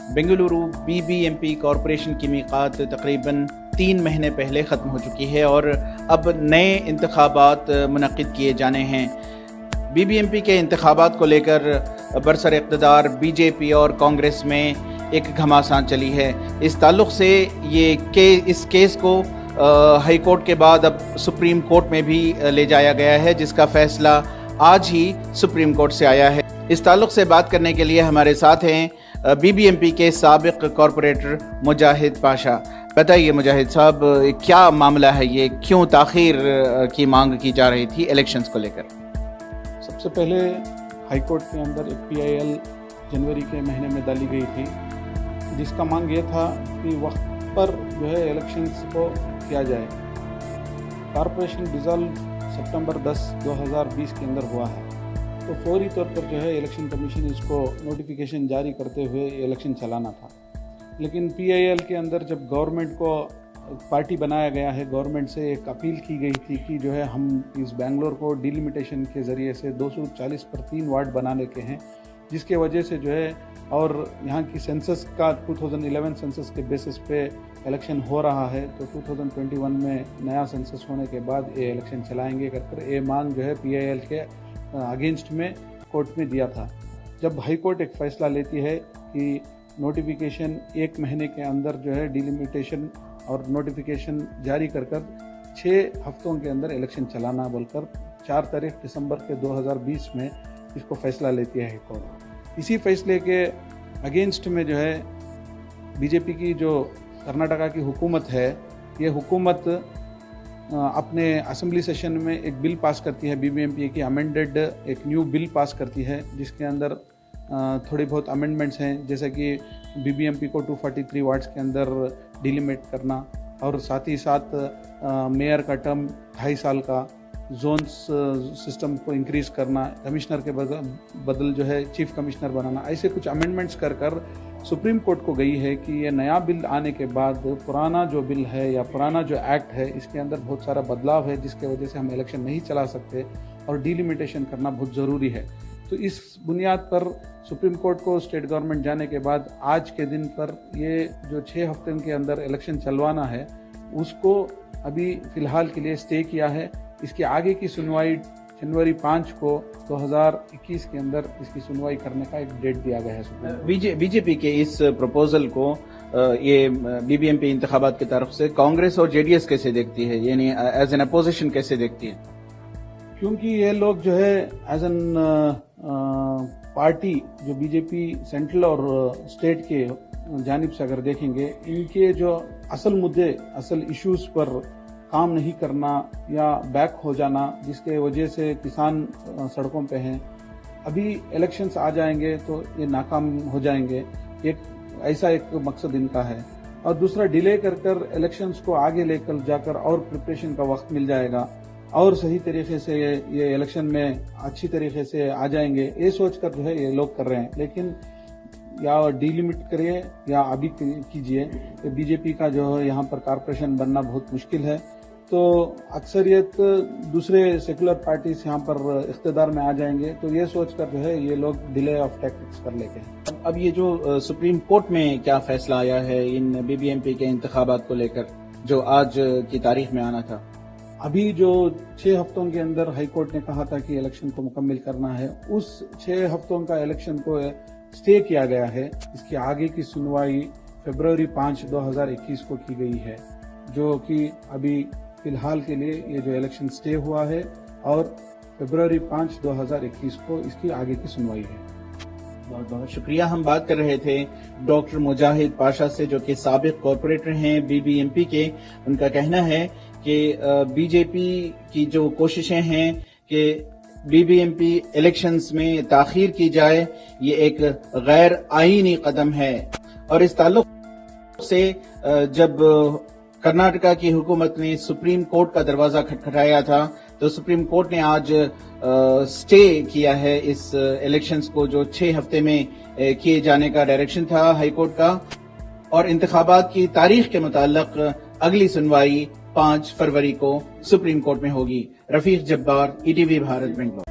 Bengaluru BBMP corporation की मीक़ात तकरीबन 3 महीने पहले ख़त्म हो चुकी है और अब नए इंतखाबात मुनक़िद किए जाने हैं। BBMP के इंतखाबात को लेकर बरसर इक़्तिदार BJP और कांग्रेस में एक घमासान चली है। इस ताल्लुक़ से इस केस को हाई कोर्ट के बाद अब सुप्रीम कोर्ट में भी ले जाया गया है, जिसका फ़ैसला आज ही सुप्रीम कोर्ट से आया है। इस ताल्लुक़ से बात करने के लिए हमारे साथ हैं BBMP के साबिक़ कॉरपोरेटर मुजाहिद पाशा। बताइए मुजाहिद साहब, क्या मामला है ये, क्यों ताख़ीर की मांग की जा रही थी इलेक्शंस को लेकर? सबसे पहले हाई कोर्ट के अंदर एक PIL जनवरी के महीने में डाली गई थी, जिसका मांग ये था कि वक्त पर जो है इलेक्शंस को किया जाए। कॉरपोरेशन डिज़ोल्व सितंबर 10, 2020 के अंदर हुआ है, तो फौरी तौर पर जो है इलेक्शन कमीशन इसको नोटिफिकेशन जारी करते हुए इलेक्शन चलाना था। लेकिन PIL के अंदर जब गवर्नमेंट को पार्टी बनाया गया है, गवर्नमेंट से एक अपील की गई थी कि जो है हम इस बेंगलोर को डिलिमिटेशन के ज़रिए से 240 पर 3 वार्ड बनाने के हैं, जिसके वजह से जो है और यहाँ की सेंसस का 2011 सेंसस के बेसिस पे इलेक्शन हो रहा है, तो 2021 में नया सेंसस होने के बाद ये इलेक्शन चलाएंगे कर ये मांग जो है PIL के अगेंस्ट में कोर्ट में दिया था। जब हाई कोर्ट एक फ़ैसला लेती है कि नोटिफिकेशन 1 महीने के अंदर जो है डिलिमिटेशन और नोटिफिकेशन जारी कर 6 हफ्तों के अंदर इलेक्शन चलाना बोलकर 4 तारीख दिसंबर के 2020 में इसको फ़ैसला लेती है हाई कोर्ट। इसी फैसले के अगेंस्ट में जो है BJP की जो कर्नाटका की हुकूमत है, ये हुकूमत अपने असेंबली सेशन में एक बिल पास करती है, BBMP की अमेंडेड एक न्यू बिल पास करती है, जिसके अंदर थोड़ी बहुत अमेंडमेंट्स हैं, जैसे कि BBMP को 243 वार्ड्स के अंदर डिलिमिट करना और साथ ही साथ मेयर का टर्म 2.5 साल का, जोन्स सिस्टम को इंक्रीज़ करना, कमिश्नर के बदल जो है चीफ कमिश्नर बनाना, ऐसे कुछ अमेंडमेंट्स कर सुप्रीम कोर्ट को गई है कि ये नया बिल आने के बाद पुराना जो बिल है या पुराना जो एक्ट है, इसके अंदर बहुत सारा बदलाव है, जिसके वजह से हम इलेक्शन नहीं चला सकते और डिलिमिटेशन करना बहुत ज़रूरी है। तो इस बुनियाद पर सुप्रीम कोर्ट को स्टेट गवर्नमेंट जाने के बाद आज के दिन पर ये जो 6 हफ्ते के अंदर इलेक्शन चलवाना है, उसको अभी फ़िलहाल के लिए स्टे किया है। इसकी आगे की सुनवाई जनवरी 5 को 2021 के अंदर इसकी सुनवाई करने का एक डेट दिया गया है। BJP के इस प्रपोजल को ये BBMP इंतखाबात की तरफ से कांग्रेस और JDS कैसे देखती है, यानी एज एन अपोजिशन कैसे देखती है? क्योंकि ये लोग जो है एज एन पार्टी जो BJP सेंट्रल और स्टेट के जानिब से अगर देखेंगे, इनके जो असल मुद्दे, असल इश्यूज पर काम नहीं करना या बैक हो जाना, जिसके वजह से किसान सड़कों पे हैं, अभी इलेक्शंस आ जाएंगे तो ये नाकाम हो जाएंगे, ऐसा एक मकसद इनका है। और दूसरा, डिले कर इलेक्शंस को आगे लेकर जाकर और प्रिपरेशन का वक्त मिल जाएगा और सही तरीके से ये इलेक्शन में अच्छी तरीके से आ जाएंगे, ये सोचकर जो है ये लोग कर रहे हैं। लेकिन या डिलिमिट करिए या अभी कीजिए, BJP का जो है यहाँ पर कॉरपोरेशन बनना बहुत मुश्किल है, तो अक्सरियत दूसरे सेकुलर पार्टीज यहाँ पर इख्तिदार में आ जाएंगे, तो ये सोचकर जो है ये लोग डिले ऑफ टैक्टिक्स कर लेते हैं। अब ये जो सुप्रीम कोर्ट में क्या फैसला आया है इन BBMP के इंतखाबात को लेकर, जो आज की तारीख में आना था? अभी जो 6 हफ्तों के अंदर हाई कोर्ट ने कहा था कि इलेक्शन को मुकम्मल करना है, उस 6 हफ्तों का इलेक्शन को स्टे किया गया है। इसकी आगे की सुनवाई फरवरी 5, 2021 को की गई है, जो कि अभी फिलहाल के लिए ये जो इलेक्शन स्टे हुआ है और फरवरी 5, 2021 को इसकी आगे की सुनवाई है। बहुत बहुत शुक्रिया। हम बात कर रहे थे डॉक्टर मुजाहिद पाशा से, जो कि साबिक़ कॉरपोरेटर हैं BBMP के। उनका कहना है कि BJP की जो कोशिशें हैं कि BBMP इलेक्शंस में ताख़ीर की जाए, ये एक गैर आईनी कदम है। और इस ताल्लुक से जब कर्नाटका की हुकूमत ने सुप्रीम कोर्ट का दरवाजा खटखटाया था, तो सुप्रीम कोर्ट ने आज स्टे किया है इस इलेक्शंस को, जो 6 हफ्ते में किए जाने का डायरेक्शन था हाई कोर्ट का। और इंतखाबात की तारीख के मुताल्लिक अगली सुनवाई 5 फरवरी को सुप्रीम कोर्ट में होगी। रफीक जब्बार, ETV भारत, बेंगलुरु।